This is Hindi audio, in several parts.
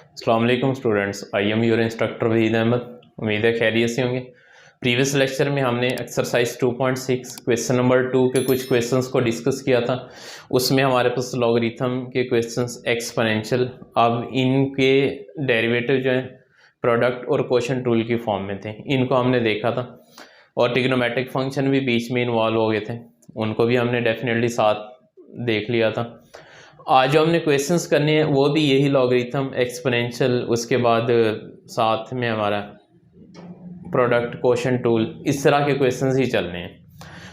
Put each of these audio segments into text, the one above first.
अस्सलाम वालेकुम students, I am your instructor Waheed Ahmad. उम्मीद है खैरियत से होंगे। प्रीवियस लेक्चर में हमने एक्सरसाइज 2.6 क्वेश्चन नंबर 2 के कुछ क्वेश्चंस को डिस्कस किया था। उसमें हमारे पास लॉगरिथम के क्वेश्चंस, एक्सपोनेंशियल, अब इनके डेरिवेटिव जो है प्रोडक्ट और क्वोशंट रूल की फॉर्म में थे, इनको हमने देखा था। और ट्रिग्नोमेट्रिक फंक्शन भी बीच में इन्वॉल्व हो गए थे, उनको भी हमने डेफिनेटली साथ देख लिया था। आज जो हमने क्वेश्चंस करने हैं वो भी यही लॉगरिथम, एक्सपोनेंशियल, उसके बाद साथ में हमारा प्रोडक्ट, क्वोशंट टूल, इस तरह के क्वेश्चंस ही चलने हैं।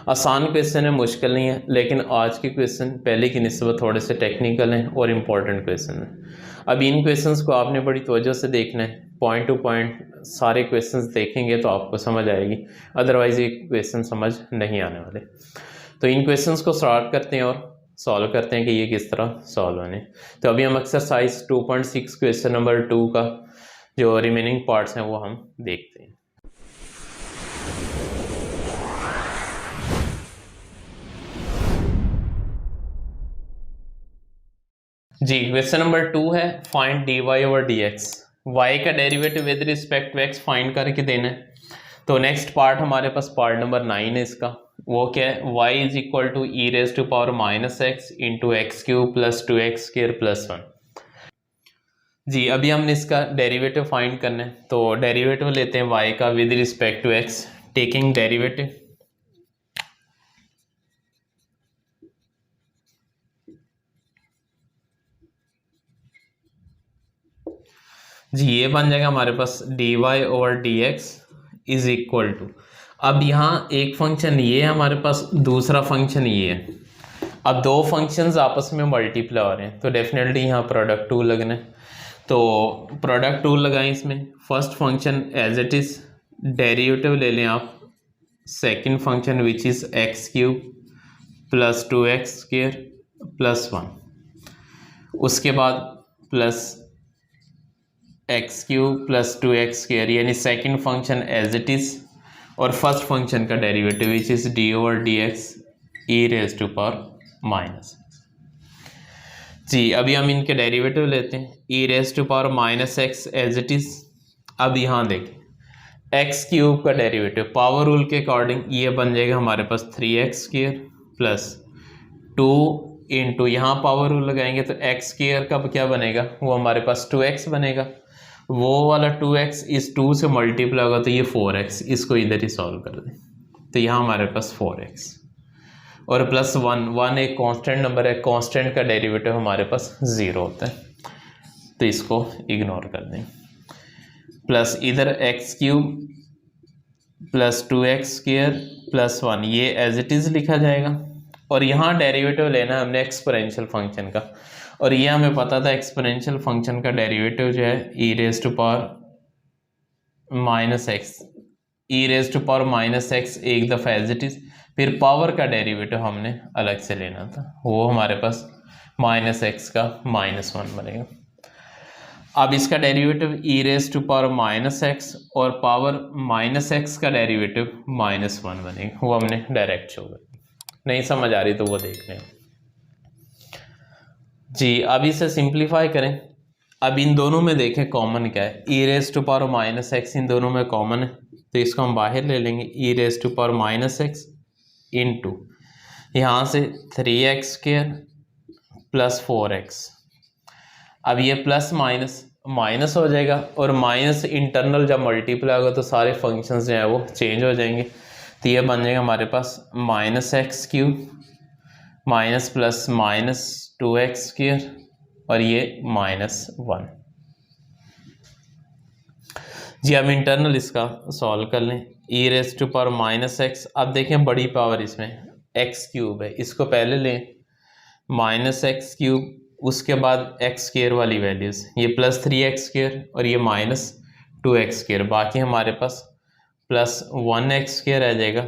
आसान क्वेश्चन है, मुश्किल नहीं है, लेकिन आज के क्वेश्चन पहले की निस्बत थोड़े से टेक्निकल हैं और इम्पॉर्टेंट क्वेश्चन हैं। अब इन क्वेश्चंस को आपने बड़ी तवज्जो से देखना है, पॉइंट टू पॉइंट सारे क्वेश्चंस देखेंगे तो आपको समझ आएगी, अदरवाइज ये क्वेश्चन समझ नहीं आने वाले। तो इन क्वेश्चंस को स्टार्ट करते हैं और सॉल्व करते हैं कि ये किस तरह सॉल्व होने। तो अभी हम एक्सरसाइज 2.6 क्वेश्चन नंबर 2 का जो रिमेनिंग पार्ट्स हैं वो हम देखते हैं। जी, क्वेश्चन नंबर 2 है, find dy over dx। y का derivative with respect to x find करके देना है। तो नेक्स्ट पार्ट हमारे पास पार्ट नंबर 9 है इसका, वो क्या है, y is equal to e raise to power minus x into x cube plus 2x square plus 1। जी, अभी हमने इसका डेरिवेटिव फाइंड करना है। तो डेरिवेटिव लेते हैं y का with respect to x, taking derivative. जी, ये बन जाएगा हमारे पास dy over dx is equal to, अब यहाँ एक फंक्शन ये है हमारे पास, दूसरा फंक्शन ये है। अब दो फंक्शंस आपस में मल्टीप्लाई हो रहे हैं तो डेफिनेटली यहाँ प्रोडक्ट टूल लगना है। तो प्रोडक्ट टूल लगाएं इसमें। First function as it is, derivative ले लें आप second function which is x cube plus 2x square plus 1, उसके बाद plus x cube plus 2x square, यानी second function as it is, और फर्स्ट फंक्शन का derivative which is d over d x e raise to power minus. जी, अभी हम इनके डेरिवेटिव लेते हैं। E raise to power minus x as it is. अब यहाँ देखें, एक्स क्यूब का डेरिवेटिव पावर रूल के अकॉर्डिंग ये बन जाएगा हमारे पास 3x स्क्वायर प्लस 2 इंटू, यहाँ पावर रूल लगाएंगे तो एक्स स्क्वायर का क्या बनेगा, वो हमारे पास 2x बनेगा। वो वाला 2x इस 2 से मल्टीप्लाई होगा तो ये 4x, इसको इधर ही सॉल्व कर दें तो यहाँ हमारे पास 4x और प्लस 1 एक कांस्टेंट नंबर है, कांस्टेंट का डेरिवेटिव हमारे पास 0 होता है तो इसको इग्नोर कर दें। प्लस इधर x cube plus 2x square plus 1, ये एज इट इज़ लिखा जाएगा। और यहाँ डेरिवेटिव लेना है हमने एक्सपोनेंशियल फंक्शन का, और ये हमें पता था एक्सपोनेंशियल फंक्शन का डेरिवेटिव जो है e raise to power minus x, e raise to power minus x एक दफ़ा एज इट इज़, फिर पावर का डेरिवेटिव हमने अलग से लेना था, वो हमारे पास माइनस एक्स का माइनस 1 बनेगा। अब इसका derivative e raise to power minus x और पावर माइनस एक्स का डेरिवेटिव माइनस 1 बनेगा, वो हमने डायरेक्ट शो कर। नहीं समझ आ रही तो वो देख लें। जी, अब इसे सिंप्लीफाई करें। अब इन दोनों में देखें कॉमन क्या है, e raise to power minus x इन दोनों में कॉमन है तो इसको हम बाहर ले लेंगे, e raise to power minus x into यहाँ से 3x स्क्वायर प्लस 4x। अब ये प्लस माइनस माइनस हो जाएगा, और माइनस इंटरनल जब मल्टीप्लाई होगा तो सारे फंक्शंस जो हैं वो चेंज हो जाएंगे। तो ये बन जाएगा हमारे पास minus x cube minus plus minus 2x square और ये माइनस 1। जी, अब इंटरनल इसका सॉल्व कर लें, e raise to power minus x. अब देखें बड़ी पावर इसमें एक्स क्यूब है, इसको पहले लें माइनस एक्स क्यूब, उसके बाद एक्स स्क्वायर वाली वैल्यूज़, ये प्लस 3x स्क्वायर और ये माइनस 2x स्क्वायर, बाकी हमारे पास प्लस 1x स्क्वायर आ जाएगा।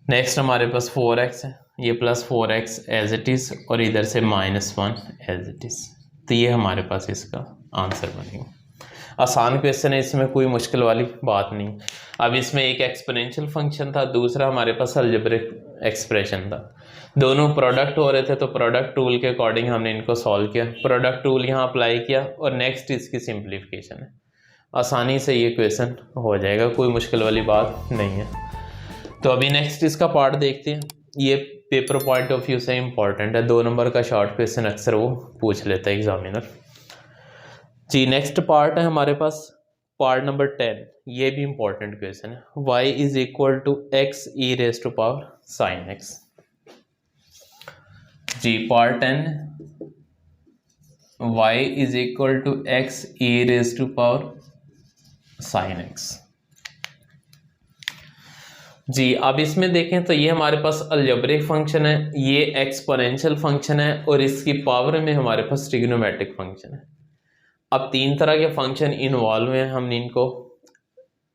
नेक्स्ट हमारे पास 4x है, ये plus 4x as it is और इधर से माइनस 1 एज इट इज़। तो ये हमारे पास इसका आंसर बनेगा। आसान क्वेश्चन है, इसमें कोई मुश्किल वाली बात नहीं। अब इसमें एक एक्सपोनेंशियल फंक्शन था, दूसरा हमारे पास अलजेब्रिक एक्सप्रेशन था। दोनों प्रोडक्ट हो रहे थे तो प्रोडक्ट रूल के अकॉर्डिंग हमने इनको सॉल्व किया, प्रोडक्ट रूल यहाँ अप्लाई किया और नेक्स्ट इसकी सिंप्लीफिकेशन है। आसानी से ये क्वेश्चन हो जाएगा, कोई मुश्किल वाली बात नहीं है। तो अभी नेक्स्ट इसका पार्ट देखते हैं। ये पेपर पॉइंट ऑफ व्यू से इंपॉर्टेंट है, 2 नंबर का शॉर्ट क्वेश्चन अक्सर वो पूछ लेता है एग्जामिनर जी। नेक्स्ट पार्ट है हमारे पास पार्ट नंबर 10, ये भी इंपॉर्टेंट क्वेश्चन है। y is equal to x e raise to power sine x जी। Part 10, y is equal to x e raise to power sine x जी। अब इसमें देखें तो ये हमारे पास अलजेब्रिक फंक्शन है, ये एक्सपोनेंशियल फंक्शन है और इसकी पावर में हमारे पास ट्रिग्नोमेट्रिक फंक्शन है। अब 3 तरह के फंक्शन इन्वॉल्व हैं, हमने इनको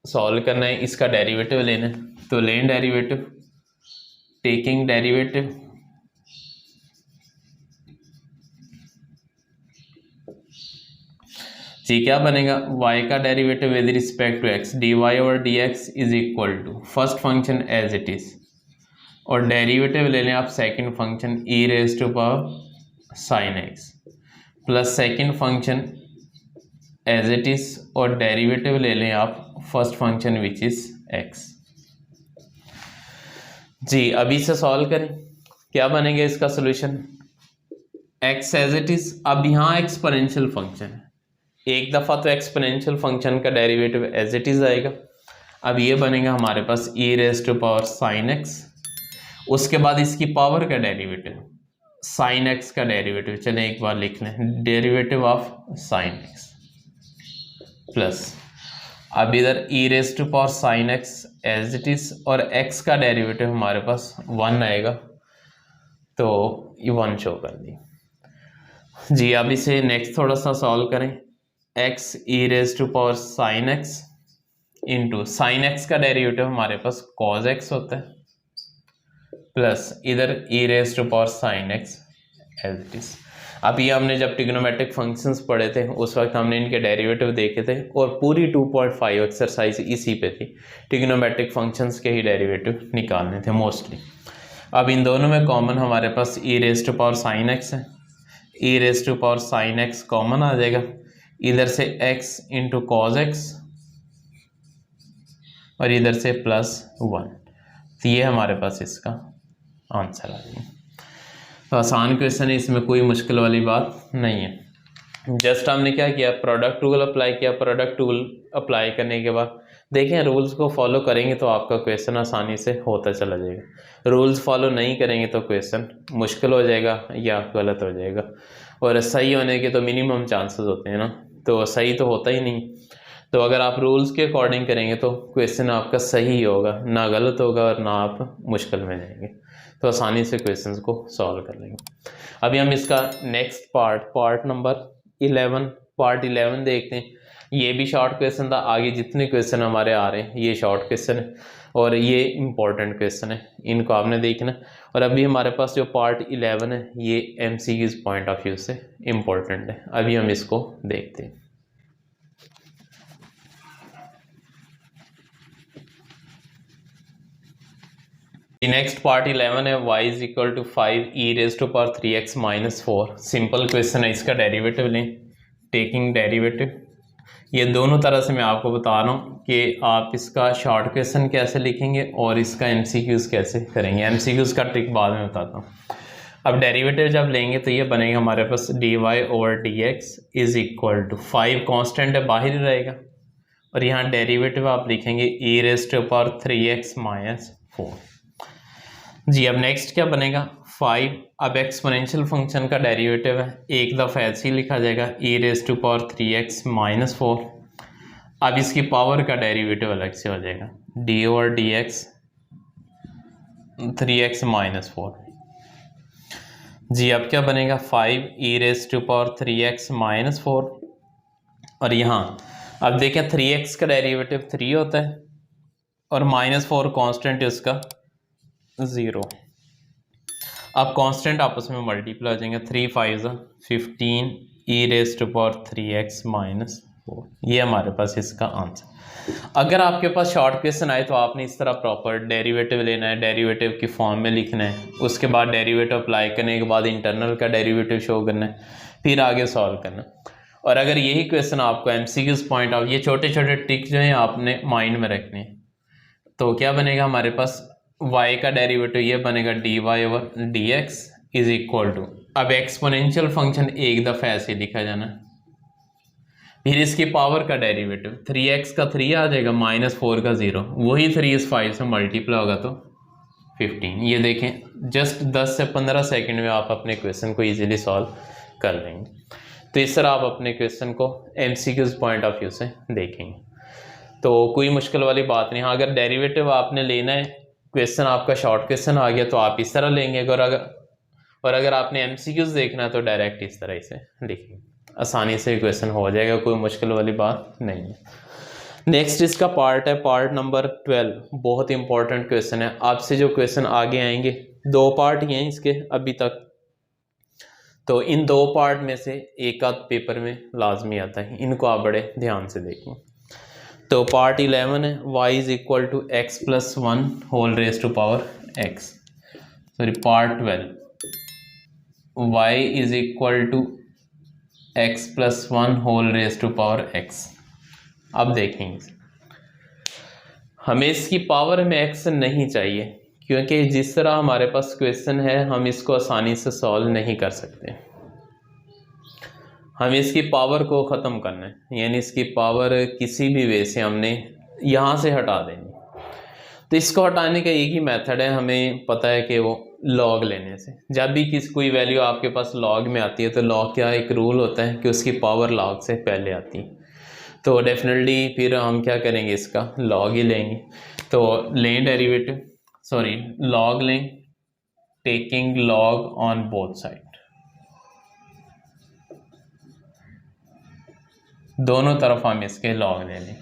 सॉल्व करना है। इसका डेरिवेटिव लेना है तो लें डेरिवेटिव, टेकिंग डेरिवेटिव जी। क्या बनेगा, y का derivative with respect to x dy और dx is equal to first function as it is और डेरिवेटिव ले लें आप second function e raise to power sine x plus second function as it is और डेरिवेटिव ले लें आप first function which is x जी। अभी से सॉल्व करें, क्या बनेगा इसका solution, x as it is. अब यहाँ एक्सपोनेंशियल फंक्शन है, एक दफ़ा तो एक्सपोनेंशियल फंक्शन का डेरिवेटिव एज इट इज आएगा। अब ये बनेगा हमारे पास e raise to power sine x, उसके बाद इसकी पावर का डेरिवेटिव साइन एक्स का डेरिवेटिव, चलें एक बार लिख लें, derivative of sine x plus अब इधर e raise to power sine x as it is और x का डेरिवेटिव हमारे पास 1 आएगा, तो ये 1 शो कर दी जी। अब इसे नेक्स्ट थोड़ा सा सॉल्व करें, x e raise to power sine x into sine x का डेरिवेटिव हमारे पास कॉज एक्स होता है प्लस इधर e raise to power sine x as it is. अब ये हमने जब ट्रिग्नोमेट्रिक फंक्शंस पढ़े थे उस वक्त हमने इनके डेरिवेटिव देखे थे और पूरी 2.5 एक्सरसाइज इसी पे थी, ट्रिग्नोमेट्रिक फंक्शंस के ही डेरिवेटिव निकालने थे मोस्टली। अब इन दोनों में कॉमन हमारे पास e raise to power sine x है, e raise to power sine x common आ जाएगा, इधर से x इंटू कॉज एक्स और इधर से प्लस 1, तो ये हमारे पास इसका आंसर आ गया। तो आसान क्वेश्चन है, इसमें कोई मुश्किल वाली बात नहीं है। जस्ट हमने क्या किया, प्रोडक्ट रूल अप्लाई किया। प्रोडक्ट रूल अप्लाई करने के बाद देखें रूल्स को फॉलो करेंगे तो आपका क्वेश्चन आसानी से होता चला जाएगा, रूल्स फॉलो नहीं करेंगे तो क्वेश्चन मुश्किल हो जाएगा या गलत हो जाएगा। और सही होने के तो मिनिमम चांसेस होते हैं ना, तो सही तो होता ही नहीं। तो अगर आप रूल्स के अकॉर्डिंग करेंगे तो क्वेश्चन आपका सही होगा, ना गलत होगा और ना आप मुश्किल में जाएंगे, तो आसानी से क्वेश्चंस को सॉल्व कर लेंगे। अभी हम इसका नेक्स्ट पार्ट नंबर 11 देखते हैं। ये भी शॉर्ट क्वेश्चन था, आगे जितने क्वेश्चन हमारे आ रहे हैं ये शॉर्ट क्वेश्चन है और ये इंपॉर्टेंट क्वेश्चन है, इनको आपने देखना। और अभी हमारे पास जो पार्ट 11 है ये MCQs पॉइंट ऑफ व्यू से इंपॉर्टेंट है, अभी हम इसको देखते हैं। नेक्स्ट पार्ट 11 है, y is equal to 5 e raise to power 3x minus 4। Simple question है, इसका डेरिवेटिव लें, टेकिंग डेरिवेटिव। ये दोनों तरह से मैं आपको बता रहा हूँ कि आप इसका शॉर्ट क्वेश्चन कैसे लिखेंगे और इसका MCQs कैसे करेंगे। MCQs का ट्रिक बाद में बताता हूँ। अब डेरिवेटिव जब लेंगे तो ये बनेगा हमारे पास dy over dx is equal to 5 constant है, बाहर ही रहेगा, और यहाँ डेरिवेटिव आप लिखेंगे e raise to power 3x minus 4 जी। अब नेक्स्ट क्या बनेगा 5, अब एक्सपोनेंशियल फंक्शन का डेरिवेटिव है, एक दफ़ा ऐसे ही लिखा जाएगा e raise to power 3x minus 4। अब इसकी पावर का डेरिवेटिव अलग से हो जाएगा d over dx 3x minus 4 जी। अब क्या बनेगा 5 e raise to power 3x minus 4 और यहाँ अब देखें 3x का डेरिवेटिव 3 होता है और माइनस 4 कॉन्स्टेंट है उसका 0। अब कांस्टेंट आपस में मल्टीप्लाई हो जाएंगे, 3 5 15 e raise to power 3x minus 4, ये हमारे पास इसका आंसर। अगर आपके पास शॉर्ट क्वेश्चन आए तो आपने इस तरह प्रॉपर डेरिवेटिव लेना है, डेरिवेटिव की फॉर्म में लिखना है, उसके बाद डेरिवेटिव अप्लाई करने के बाद इंटरनल का डेरिवेटिव शो करना है, फिर आगे सॉल्व करना। और अगर यही क्वेश्चन आपको एमसीक्यूज पॉइंट आउट, ये छोटे छोटे ट्रिक जो हैं आपने माइंड में रखने हैं, तो क्या बनेगा हमारे पास y का डेरिवेटिव ये बनेगा dy over dx is equal to, अब एक्सपोनेंशियल फंक्शन एक दफ़ा ऐसे लिखा जाना, फिर इसकी पावर का डेरिवेटिव 3x का 3 आ जाएगा, -4 का 0, वही 3 इस 5 से मल्टीप्लाई होगा तो 15। ये देखें जस्ट 10 से 15 सेकंड में आप अपने क्वेश्चन को इजीली सॉल्व कर लेंगे। तो इस तरह आप अपने क्वेश्चन को एमसीक्यूज पॉइंट ऑफ व्यू से देखेंगे, तो कोई मुश्किल वाली बात नहीं। हाँ, अगर डेरिवेटिव आपने लेना है, क्वेश्चन आपका शॉर्ट क्वेश्चन आ गया तो आप इस तरह लेंगे, और अगर आपने एमसीक्यूज देखना है तो डायरेक्ट इस तरह से लिखेंगे, आसानी से क्वेश्चन हो जाएगा, कोई मुश्किल वाली बात नहीं है। नेक्स्ट इसका पार्ट है पार्ट नंबर 12, बहुत इंपॉर्टेंट क्वेश्चन है। आपसे जो क्वेश्चन आगे आएंगे 2 पार्ट ही हैं इसके अभी तक, तो इन 2 पार्ट में से एक आध पेपर में लाजमी आता है, इनको आप बड़े ध्यान से देखें। तो पार्ट 11 है y is equal to x plus 1 whole raise to power x, sorry part 12 y is equal to x plus 1 whole raise to power x। अब देखेंगे, हमें इसकी पावर में x नहीं चाहिए, क्योंकि जिस तरह हमारे पास क्वेश्चन है हम इसको आसानी से सॉल्व नहीं कर सकते, हमें इसकी पावर को ख़त्म करना है, यानी इसकी पावर किसी भी वे से हमने यहाँ से हटा देनी। तो इसको हटाने का एक ही मेथड है, हमें पता है कि वो लॉग लेने से। जब भी कोई वैल्यू आपके पास लॉग में आती है तो लॉग क्या एक रूल होता है कि उसकी पावर लॉग से पहले आती है, तो डेफिनेटली फिर हम क्या करेंगे, इसका लॉग ही लेंगे। तो लें डेरिवेटिव, सॉरी लॉग लें, taking log on both side, दोनों तरफ हम इसके लॉग ले लें,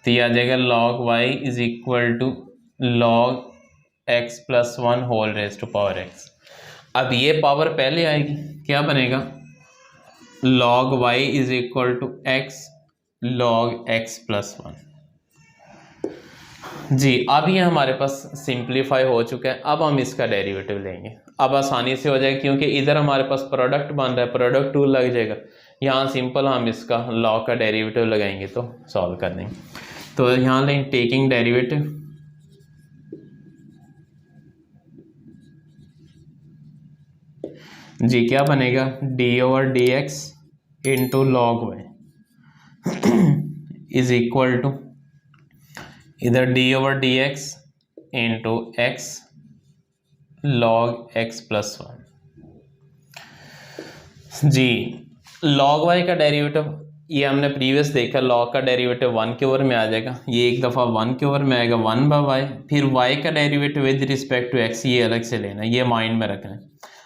तो यह आ जाएगा log y is equal to log x plus 1 whole raise to power x। अब ये पावर पहले आएगी, क्या बनेगा log y is equal to x log x plus 1। जी, अब ये हमारे पास सिंप्लीफाई हो चुका है। अब हम इसका डेरिवेटिव लेंगे, अब आसानी से हो जाएगा, क्योंकि इधर हमारे पास प्रोडक्ट बन रहा है, प्रोडक्ट टूल लग जाएगा, यहाँ सिंपल हम इसका लॉग का डेरिवेटिव लगाएंगे तो सॉल्व कर देंगे। तो यहाँ लें टेकिंग डेरिवेटिव, जी क्या बनेगा d over d x into log y is equal to इधर d over d x into x log x plus 1। जी, लॉग वाई का डेरिवेटिव ये हमने प्रीवियस देखा, लॉग का डेरिवेटिव 1 के ओवर में आ जाएगा, ये एक दफ़ा 1 के ओवर में आएगा 1 बाय वाई, फिर y का derivative with respect to x ये अलग से लेना है, ये माइंड में रखना है।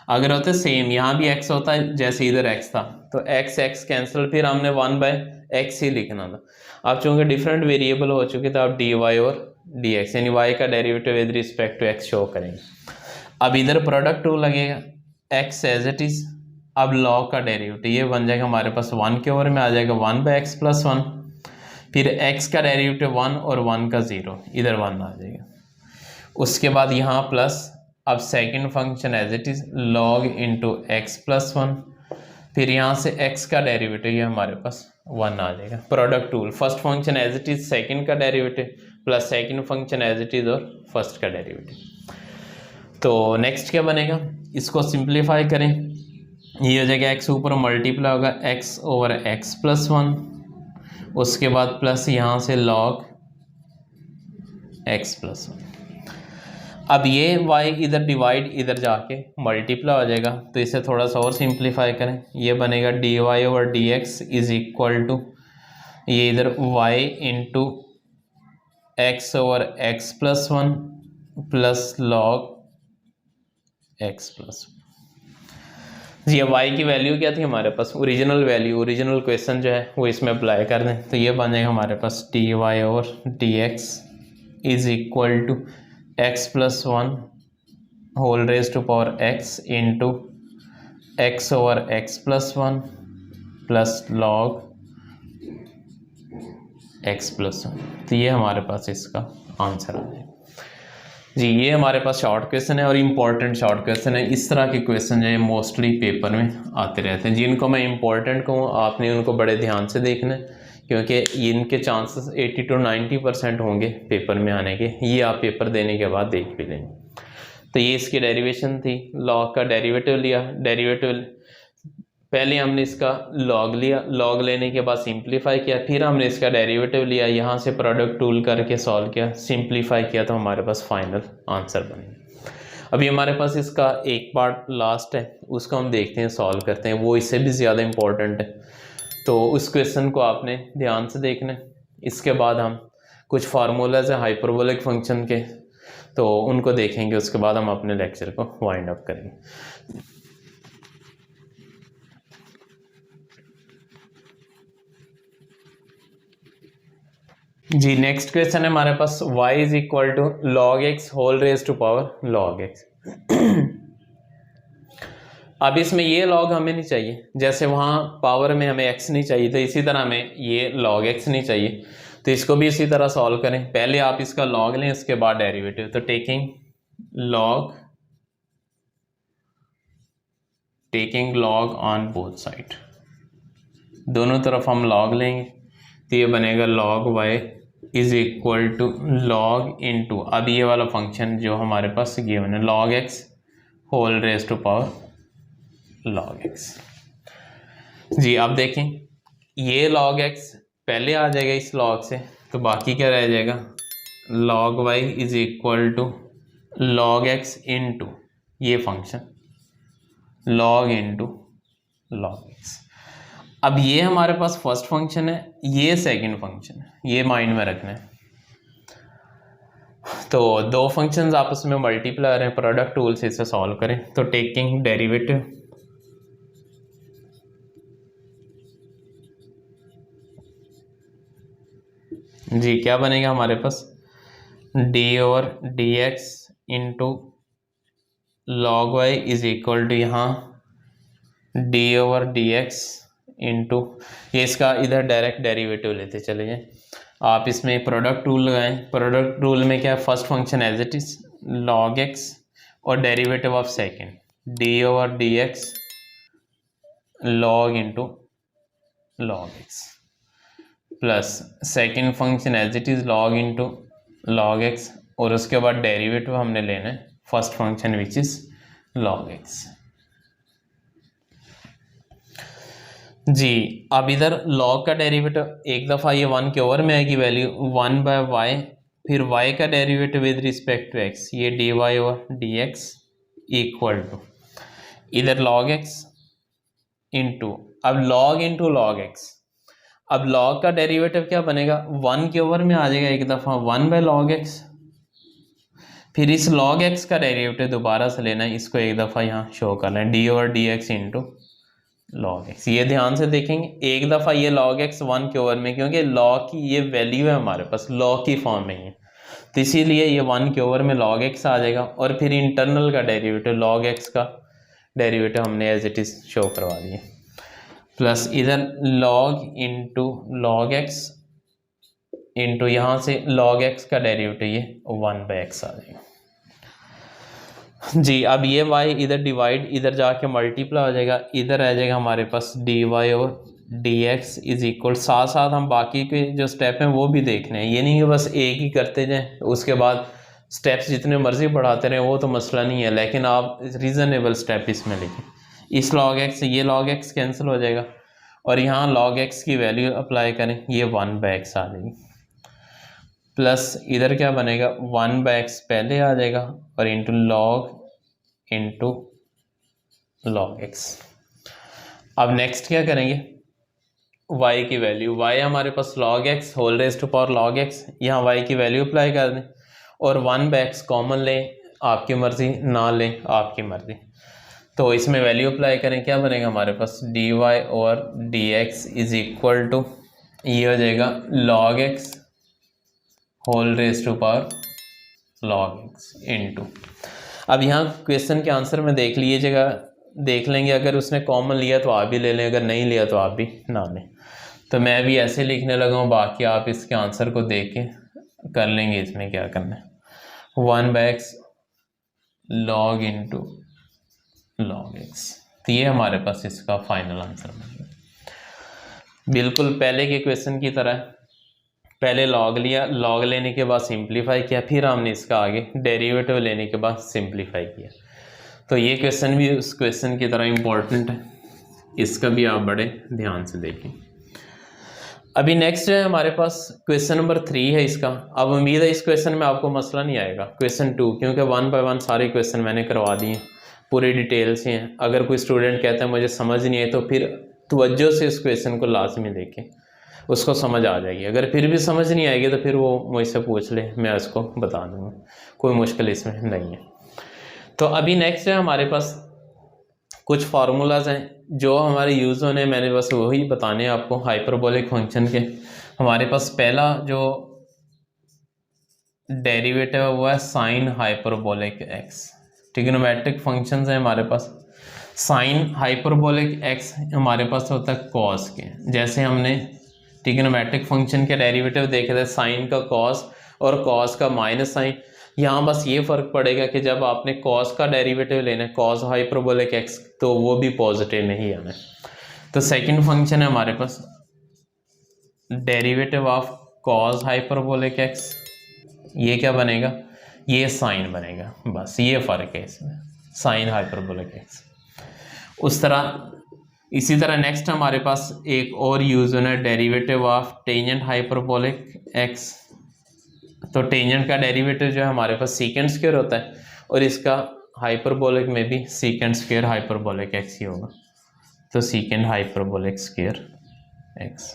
अगर होता है सेम, यहाँ भी x होता है जैसे इधर x था, तो x कैंसिल, फिर हमने 1 बाय x ही लिखना था। अब चूँकि डिफरेंट वेरिएबल हो चुके थे, आप dy और dx यानी y का derivative with respect to x show करेंगे। अब इधर प्रोडक्ट टू लगेगा, x एज इट इज़, अब लॉग का डेरिवेटिव ये बन जाएगा हमारे पास 1 के ओवर में आ जाएगा 1 बाय एक्स प्लस 1, फिर x का डेरिवेटिव 1 और 1 का 0, इधर 1 आ जाएगा। उसके बाद यहाँ प्लस, अब second function as it is log into x plus 1, फिर यहाँ से x का डेरिवेटिव ये हमारे पास 1 आ जाएगा। Product tool, first function as it is second का derivative plus second function as it is और फर्स्ट का डेरिवेटिव। तो नेक्स्ट क्या बनेगा, इसको सिंप्लीफाई करें, ये हो जाएगा x ऊपर मल्टीप्लाई होगा x ओवर x प्लस 1, उसके बाद प्लस यहाँ से log x प्लस 1। अब ये y इधर डिवाइड इधर जाके मल्टीप्लाई हो जाएगा, तो इसे थोड़ा सा और सिंप्लीफाई करें, ये बनेगा dy over dx is equal to ये इधर y into x over x plus 1 plus log x plus 1। ये y की वैल्यू क्या थी हमारे पास, ओरिजिनल वैल्यू, ओरिजिनल क्वेश्चन जो है वो इसमें अप्लाई कर दें, तो ये बन जाएगा हमारे पास dy over dx is equal to x plus 1 whole raise to power x into x over x plus 1 plus log x plus 1। तो ये हमारे पास इसका आंसर आ जाएगा जी। ये हमारे पास शॉर्ट क्वेश्चन है और इम्पॉर्टेंट शॉर्ट क्वेश्चन है। इस तरह के क्वेश्चन जो है मोस्टली पेपर में आते रहते हैं। जिनको मैं इम्पॉर्टेंट कहूँ आपने उनको बड़े ध्यान से देखना है, क्योंकि इनके चांसेस 80 to 90% होंगे पेपर में आने के। ये आप पेपर देने के बाद देख भी लेंगे। तो ये इसकी डेरिवेशन थी। लॉग का डेरिवेटिव लिया। डेरिवेटिव पहले हमने इसका लॉग लिया, लॉग लेने के बाद सिंप्लीफाई किया, फिर हमने इसका डेरिवेटिव लिया, यहाँ से प्रोडक्ट टूल करके सॉल्व किया, सिंप्लीफाई किया, तो हमारे पास फाइनल आंसर बनेगा। अभी हमारे पास इसका एक पार्ट लास्ट है, उसको हम देखते हैं, सॉल्व करते हैं। वो इससे भी ज़्यादा इम्पोर्टेंट है, तो उस क्वेश्चन को आपने ध्यान से देखना है। इसके बाद हम कुछ फार्मूलाज है हाइपरबोलिक फंक्शन के, तो उनको देखेंगे। उसके बाद हम अपने लेक्चर को वाइंड अप करेंगे। जी नेक्स्ट क्वेश्चन है हमारे पास y is equal to log x whole raise to power log x. अब इसमें ये लॉग हमें नहीं चाहिए, जैसे वहाँ पावर में हमें x नहीं चाहिए, तो इसी तरह हमें ये लॉग x नहीं चाहिए। तो इसको भी इसी तरह सॉल्व करें। पहले आप इसका लॉग लें, इसके बाद डेरिवेटिव। तो taking log on both side, दोनों तरफ हम लॉग लेंगे, तो ये बनेगा log y is equal to log into, अब ये वाला फंक्शन जो हमारे पास गिवन है, log x whole raise to power log x. जी अब देखें, ये लॉग एक्स पहले आ जाएगा इस लॉग से, तो बाकी क्या रह जाएगा, log y is equal to log x into ये function log into log x. अब ये हमारे पास फर्स्ट फंक्शन है, ये सेकंड फंक्शन है, ये माइंड में रखना है। तो दो फंक्शंस आपस में मल्टीप्लाई हैं, प्रोडक्ट टूल से इसे सॉल्व करें। तो टेकिंग डेरिवेटिव जी क्या बनेगा हमारे पास, d over d x into log y is equal to यहाँ d over d x into, ये इसका इधर डायरेक्ट डेरिवेटिव लेते चले जाएं। आप इसमें प्रोडक्ट टूल लगाएं। प्रोडक्ट टूल में क्या है, first function as it is log x और derivative of second d over d x log into log x, plus second function as it is log into log x, और उसके बाद डेरिवेटिव हमने लेना है first function which is log x. जी अब इधर लॉग का डेरिवेटिव एक दफ़ा ये 1 के ओवर में आएगी वैल्यू 1 बाय वाई, फिर y का derivative with respect to x, ये d y over d x equal to इधर log x इंटू, अब log इंटू log x। अब log का डेरिवेटिव क्या बनेगा, 1 के ओवर में आ जाएगा एक दफ़ा 1 बाय log x, फिर इस log x का डेरिवेटिव दोबारा से लेना है, इसको एक दफ़ा यहाँ शो करना है D over d x into log x। ये ध्यान से देखेंगे, एक दफ़ा ये log x 1 के ओवर में, क्योंकि log की ये वैल्यू है हमारे पास log की फॉर्म में ही है, तो इसीलिए ये 1 के ओवर में log x आ जाएगा। और फिर इंटरनल का डेरिवेटिव log x का डेरिवेटिव हमने एज इट इज़ शो करवा दिए, प्लस इधर log into log x into यहाँ से log x का डेरिवेटिव ये 1 बाय x आ जाएगा। जी अब ये y इधर डिवाइड, इधर जाके मल्टीप्लाई हो जाएगा, इधर आ जाएगा हमारे पास डी वाई और डी एक्स इज इक्वल, साथ साथ हम बाकी के जो स्टेप हैं वो भी देखने हैं। ये नहीं कि बस एक ही करते जाएं, उसके बाद स्टेप्स जितने मर्जी बढ़ाते रहें, वो तो मसला नहीं है, लेकिन आप रीज़नेबल स्टेप इसमें लिखें। इस log x से ये log x कैंसिल हो जाएगा, और यहाँ log x की वैल्यू अप्लाई करें, ये 1 बाय x आ जाएगी, प्लस इधर क्या बनेगा 1 बाय x पहले आ जाएगा, और इंटू लॉग x। अब नेक्स्ट क्या करेंगे, y की वैल्यू, y हमारे पास log x whole raise to power log x, यहाँ y की वैल्यू अप्लाई कर दें, और 1 बाय x कॉमन लें, आपकी मर्ज़ी, ना लें आपकी मर्ज़ी। तो इसमें वैल्यू अप्लाई करें, क्या बनेगा हमारे पास डी वाई और d x is equal to, ये हो जाएगा log x whole raise to power log x into, अब यहाँ क्वेश्चन के आंसर में देख लीजिएगा, देख लेंगे, अगर उसने कॉमन लिया तो आप भी ले लें, अगर नहीं लिया तो आप भी ना लें। तो मैं भी ऐसे लिखने लगा हूँ, बाकी आप इसके आंसर को देख के कर लेंगे। इसमें क्या करना है, 1/x log into log x। तो ये हमारे पास इसका फाइनल आंसर बनेगा, बिल्कुल पहले के क्वेश्चन की तरह। पहले लॉग लिया, लॉग लेने के बाद सिंप्लीफाई किया, फिर हमने इसका आगे डेरिवेटिव लेने के बाद सिंप्लीफाई किया। तो ये क्वेश्चन भी उस क्वेश्चन की तरह इम्पोर्टेंट है, इसका भी आप बड़े ध्यान से देखें। अभी नेक्स्ट है हमारे पास क्वेश्चन नंबर 3 है इसका। अब उम्मीद है इस क्वेश्चन में आपको मसला नहीं आएगा, क्वेश्चन 2, क्योंकि 1 बाय 1 सारे क्वेश्चन मैंने करवा दिए, पूरी डिटेल से हैं। अगर कोई स्टूडेंट कहता है मुझे समझ नहीं आई, तो फिर तवज्जो से इस क्वेश्चन को लाजमी देखें, उसको समझ आ जाएगी। अगर फिर भी समझ नहीं आएगी तो फिर वो मुझसे पूछ ले, मैं उसको बता दूँगा, कोई मुश्किल इसमें नहीं है। तो अभी नेक्स्ट है हमारे पास कुछ फार्मूलाज हैं जो हमारे यूज़ होने, मैंने बस वही बताने हैं आपको हाइपरबोलिक फंक्शन के। हमारे पास पहला जो डेरिवेटिव है वो है sine hyperbolic x. Trigonometric functions हैं हमारे पास। साइन हाइपरबोलिक एक्स हमारे पास होता है कॉस के। जैसे हमने ट्रिग्नोमेट्रिक फंक्शन के डेरिवेटिव देखे थे, साइन का कॉस और कॉस का माइनस साइन। यहाँ बस ये फ़र्क पड़ेगा कि जब आपने कॉस का डेरिवेटिव लेना है, कॉस हाइपरबोलिक एक्स, तो वो भी पॉजिटिव नहीं आना है। तो सेकंड फंक्शन है हमारे पास derivative of cos hyperbolic x, ये क्या बनेगा, ये साइन बनेगा। बस ये फ़र्क है इसमें, साइन हाइपरबोलिक एक्स। उस तरह इसी तरह नेक्स्ट हमारे पास एक और यूज़ होना है derivative of tangent hyperbolic x. तो टेंजेंट का डेरिवेटिव जो है हमारे पास सीकेंड स्क्वायर होता है, और इसका हाइपरबोलिक में भी सीकेंड स्क्वायर हाइपरबोलिक एक्स ही होगा। तो सीकेंड हाइपरबोलिक स्क्वायर एक्स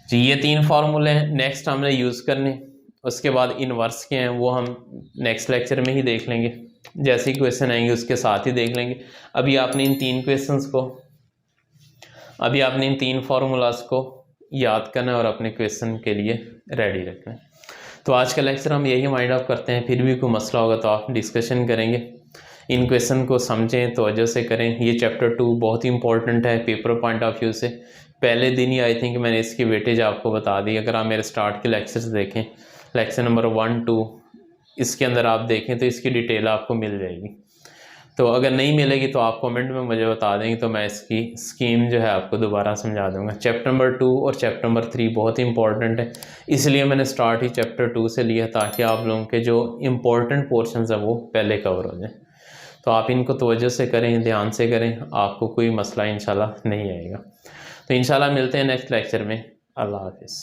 जी, ये 3 फार्मूले हैं नेक्स्ट हमने यूज़ करने। उसके बाद इनवर्स के हैं वो हम नेक्स्ट लेक्चर में ही देख लेंगे, जैसे ही क्वेश्चन आएंगे उसके साथ ही देख लेंगे। अभी आपने इन 3 क्वेश्चंस को, अभी आपने इन 3 फार्मूलाज को याद करना है और अपने क्वेश्चन के लिए रेडी रखना है। तो आज का लेक्चर हम यही वाइंड अप करते हैं। फिर भी कोई मसला होगा तो आप डिस्कशन करेंगे। इन क्वेश्चन को समझें, तवज्जो से करें। ये चैप्टर 2 बहुत ही इंपॉर्टेंट है पेपर पॉइंट ऑफ व्यू से। पहले दिन ही आई थिंक मैंने इसकी वेटेज आपको बता दी। अगर आप मेरे स्टार्ट के लेक्चर्स देखें, लेक्चर नंबर 1, 2, इसके अंदर आप देखें तो इसकी डिटेल आपको मिल जाएगी। तो अगर नहीं मिलेगी तो आप कमेंट में मुझे बता देंगे, तो मैं इसकी स्कीम जो है आपको दोबारा समझा दूंगा। चैप्टर नंबर 2 और चैप्टर नंबर 3 बहुत ही इंपॉर्टेंट है, इसलिए मैंने स्टार्ट ही चैप्टर 2 से लिया, ताकि आप लोगों के जो इम्पोर्टेंट पोर्शंस हैं वो पहले कवर हो जाए। तो आप इनको तवज्जो से करें, ध्यान से करें, आपको कोई मसला इंशाल्लाह नहीं आएगा। तो इंशाल्लाह मिलते हैं नेक्स्ट लेक्चर में। अल्लाह हाफिज़।